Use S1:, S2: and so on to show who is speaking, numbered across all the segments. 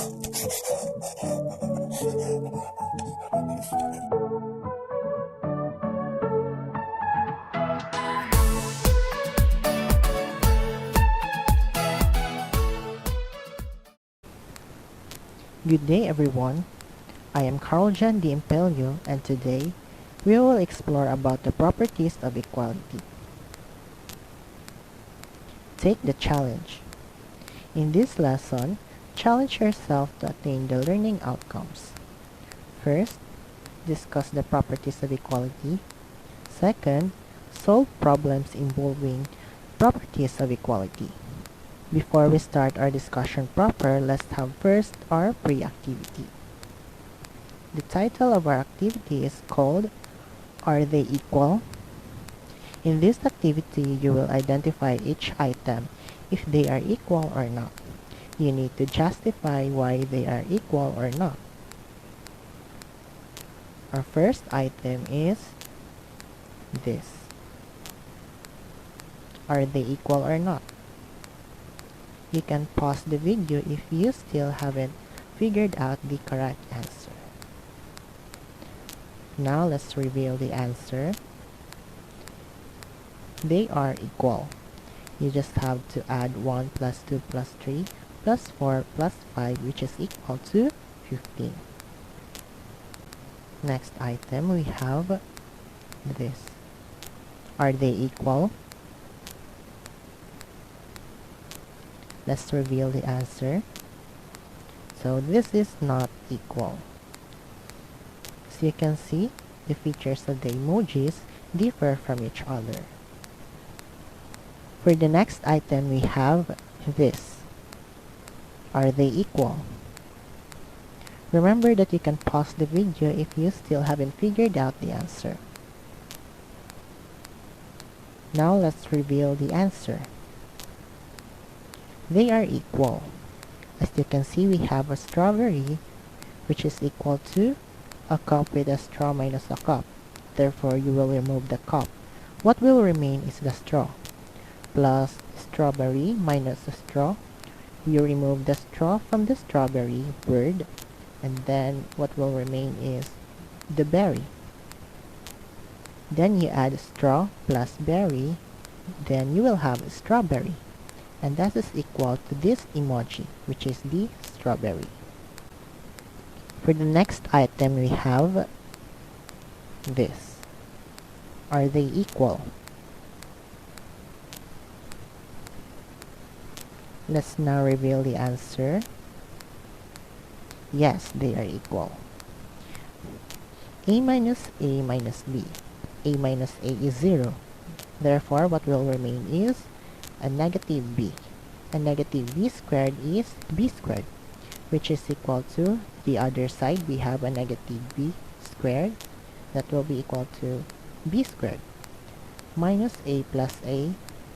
S1: Good day everyone, I am Carl Jan D. Impelio and today we will explore about the properties of equality. Take the challenge. In this lesson, challenge yourself to attain the learning outcomes. First, discuss the properties of equality. Second, solve problems involving properties of equality. Before we start our discussion proper, let's have first our pre-activity. The title of our activity is called Are They Equal? In this activity, you will identify each item if they are equal or not. You need to justify why they are equal or not. Our first item is this. Are they equal or not? You can pause the video if you still haven't figured out the correct answer. Now let's reveal the answer. They are equal. You just have to add 1 plus 2 plus 3 plus 4 plus 5, which is equal to 15. Next item we have this. Are they equal? Let's reveal the answer. So this is not equal. As you can see, the features of the emojis differ from each other. For the next item we have this. Are they equal? Remember that you can pause the video if you still haven't figured out the answer. Now let's reveal the answer. They are equal. As you can see, we have a strawberry which is equal to a cup with a straw minus a cup. Therefore, you will remove the cup. What will remain is the straw. Plus strawberry minus a straw. You remove the straw from the strawberry word. And then what will remain is the berry. Then you add straw plus berry. Then you will have strawberry. And that is equal to this emoji, which is the strawberry. For the next item we have this. Are they equal? Let's now reveal the answer. Yes, they are equal. A minus A minus B. A minus A is 0. Therefore, what will remain is a negative b. A negative b squared is b squared, which is equal to the other side. We have a negative b squared that will be equal to b squared minus a plus a.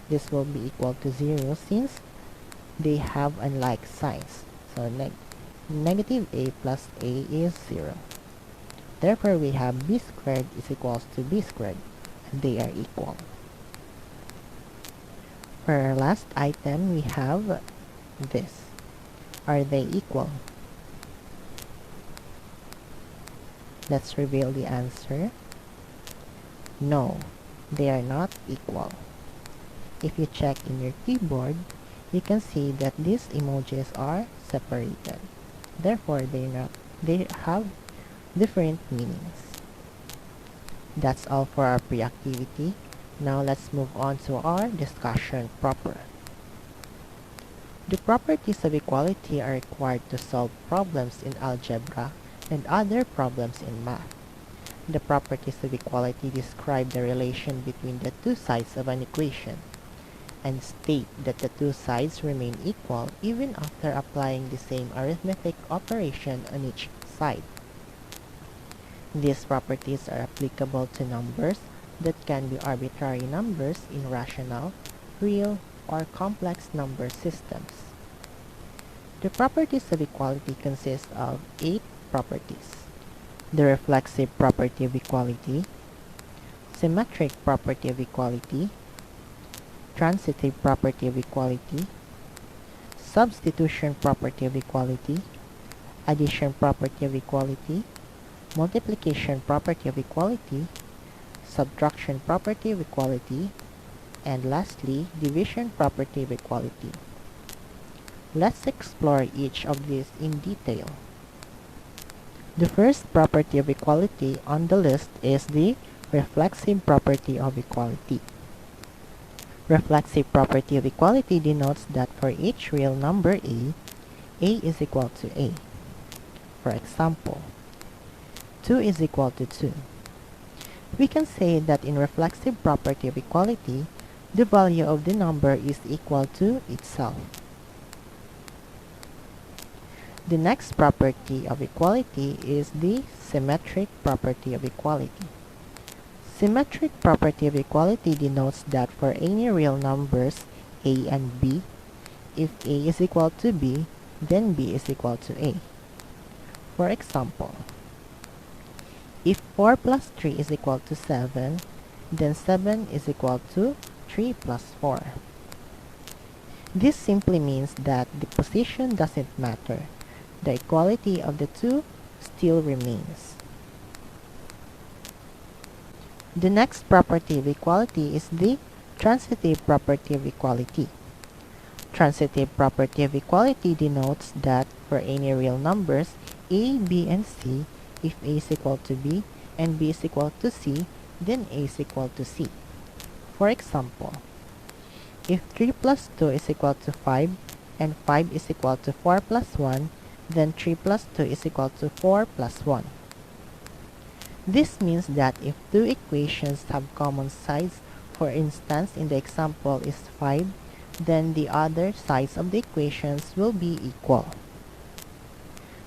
S1: This will be equal to 0 since they have unlike signs. So negative a plus a is 0. Therefore, we have b squared is equals to b squared, and they are equal. For our last item, we have this. Are they equal? Let's reveal the answer. No, they are not equal. If you check in your keyboard, you can see that these emojis are separated. Therefore, they have different meanings. That's all for our pre-activity. Now let's move on to our discussion proper. The properties of equality are required to solve problems in algebra and other problems in math. The properties of equality describe the relation between the two sides of an equation and state that the two sides remain equal even after applying the same arithmetic operation on each side. These properties are applicable to numbers that can be arbitrary numbers in rational, real, or complex number systems. The properties of equality consist of 8 properties. The reflexive property of equality, symmetric property of equality, transitive property of equality, substitution property of equality, addition property of equality, multiplication property of equality, subtraction property of equality, and lastly, division property of equality. Let's explore each of these in detail. The first property of equality on the list is the reflexive property of equality. Reflexive property of equality denotes that for each real number A is equal to A. For example, 2 is equal to 2. We can say that in reflexive property of equality, the value of the number is equal to itself. The next property of equality is the symmetric property of equality. Symmetric property of equality denotes that for any real numbers A and B, if A is equal to B, then B is equal to A. For example, if 4 plus 3 is equal to 7, then 7 is equal to 3 plus 4. This simply means that the position doesn't matter. The equality of the two still remains. The next property of equality is the transitive property of equality. Transitive property of equality denotes that for any real numbers A, B, and C, if A is equal to B and B is equal to C, then A is equal to C. For example, if 3 plus 2 is equal to 5 and 5 is equal to 4 plus 1, then 3 plus 2 is equal to 4 plus 1. This means that if two equations have common sides, for instance in the example is 5, then the other sides of the equations will be equal.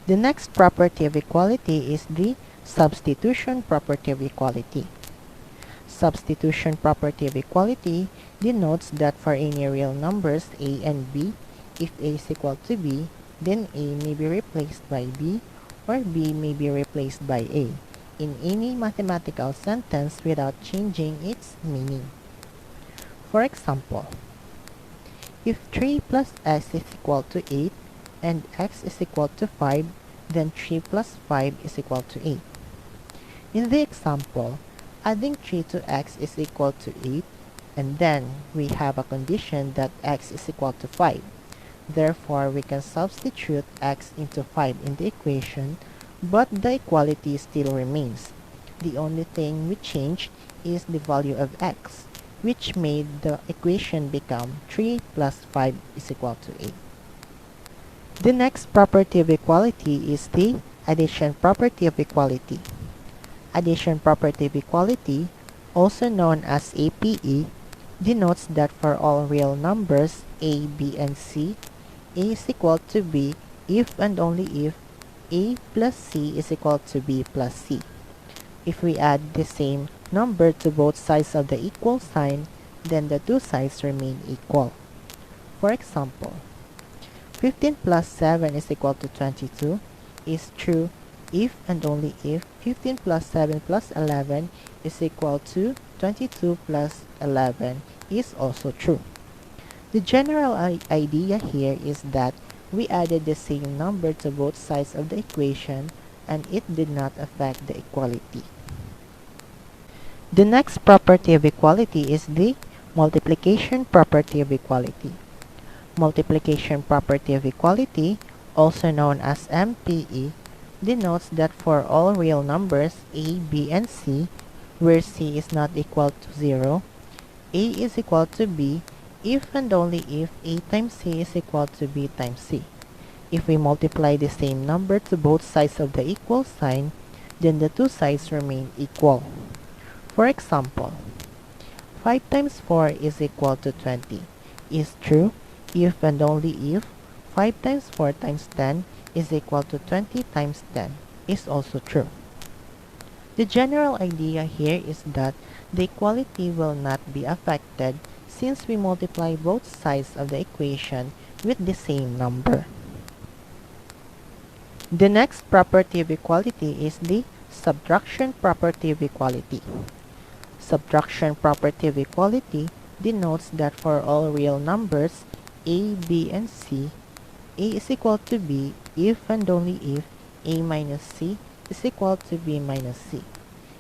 S1: The next property of equality is the substitution property of equality. Substitution property of equality denotes that for any real numbers A and B, if A is equal to B, then A may be replaced by B or B may be replaced by A in any mathematical sentence without changing its meaning. For example, if 3 plus x is equal to 8 and x is equal to 5, then 3 plus 5 is equal to 8. In the example, adding 3 to x is equal to 8, and then we have a condition that x is equal to 5. Therefore, we can substitute x into 5 in the equation, but the equality still remains. The only thing we changed is the value of x, which made the equation become 3 plus 5 is equal to 8. The next property of equality is the addition property of equality. Addition property of equality, also known as APE, denotes that for all real numbers A, B, and C, A is equal to B if and only if A plus C is equal to B plus C. If we add the same number to both sides of the equal sign, then the two sides remain equal. For example, 15 plus 7 is equal to 22 is true if and only if 15 plus 7 plus 11 is equal to 22 plus 11 is also true. The general idea here is that we added the same number to both sides of the equation and it did not affect the equality. The next property of equality is the multiplication property of equality. Multiplication property of equality, also known as MPE, denotes that for all real numbers A, B, and C, where C is not equal to 0, A is equal to B if and only if A times C is equal to B times C. If we multiply the same number to both sides of the equal sign, then the two sides remain equal. For example, 5 times 4 is equal to 20 is true if and only if 5 times 4 times 10 is equal to 20 times 10 is also true. The general idea here is that the equality will not be affected since we multiply both sides of the equation with the same number. The next property of equality is the subtraction property of equality. Subtraction property of equality denotes that for all real numbers A, B, and C, A is equal to B if and only if A minus C is equal to B minus C.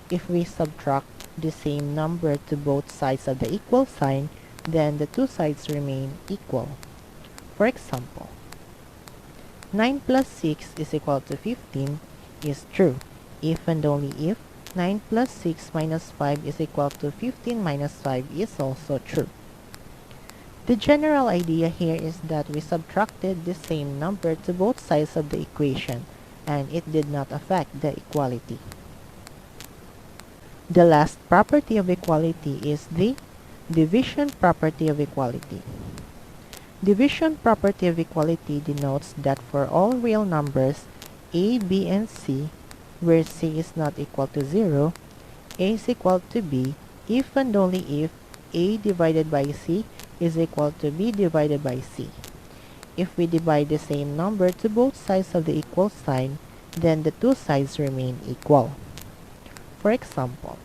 S1: If we subtract the same number to both sides of the equal sign, then the two sides remain equal. For example, 9 plus 6 is equal to 15 is true if and only if 9 plus 6 minus 5 is equal to 15 minus 5 is also true. The general idea here is that we subtracted the same number to both sides of the equation, and it did not affect the equality. The last property of equality is the division property of equality. Division property of equality denotes that for all real numbers a, b, and c, where c is not equal to 0, a is equal to b if and only if a divided by c is equal to b divided by c. If we divide the same number to both sides of the equal sign, then the two sides remain equal. For example,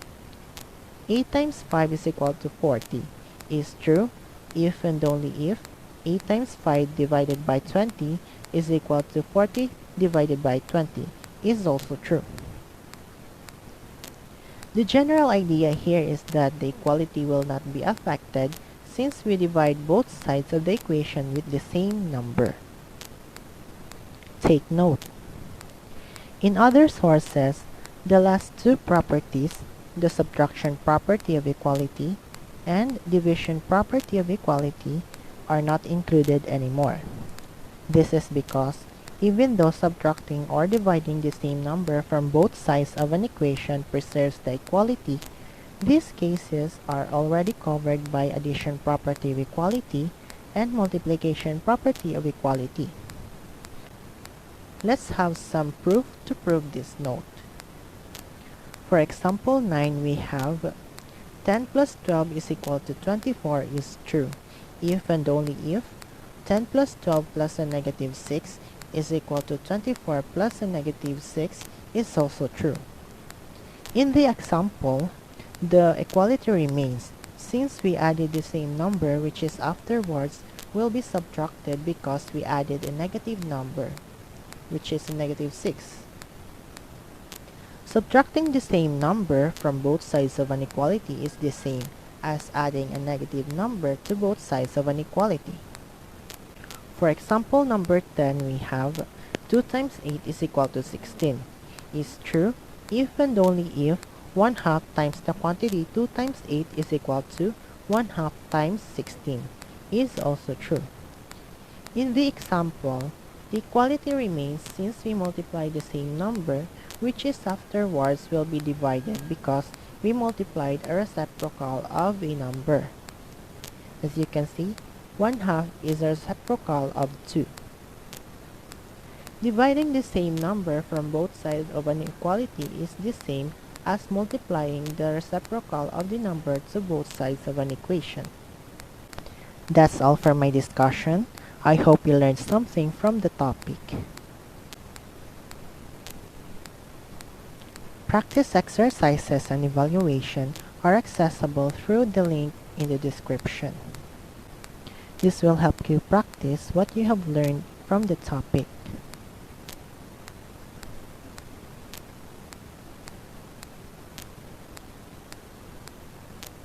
S1: 8 times 5 is equal to 40 is true if and only if 8 times 5 divided by 20 is equal to 40 divided by 20 is also true. The general idea here is that the equality will not be affected since we divide both sides of the equation with the same number. Take note. In other sources, the last two properties, the subtraction property of equality and division property of equality, are not included anymore. This is because even though subtracting or dividing the same number from both sides of an equation preserves the equality, these cases are already covered by addition property of equality and multiplication property of equality. Let's have some proof to prove this note. For example 9, we have 10 plus 12 is equal to 24 is true if and only if 10 plus 12 plus a negative 6 is equal to 24 plus a negative 6 is also true. In the example, the equality remains since we added the same number, which is afterwards will be subtracted because we added a negative number, which is a negative 6. Subtracting the same number from both sides of an equality is the same as adding a negative number to both sides of an equality. For example number 10, we have 2 times 8 is equal to 16 is true if and only if 1/2 times the quantity 2 times 8 is equal to 1/2 times 16 is also true. In the example, the equality remains since we multiply the same number, which is afterwards will be divided because we multiplied a reciprocal of a number. As you can see, 1/2 is a reciprocal of 2. Dividing the same number from both sides of an equality is the same as multiplying the reciprocal of the number to both sides of an equation. That's all for my discussion. I hope you learned something from the topic. Practice exercises and evaluation are accessible through the link in the description. This will help you practice what you have learned from the topic.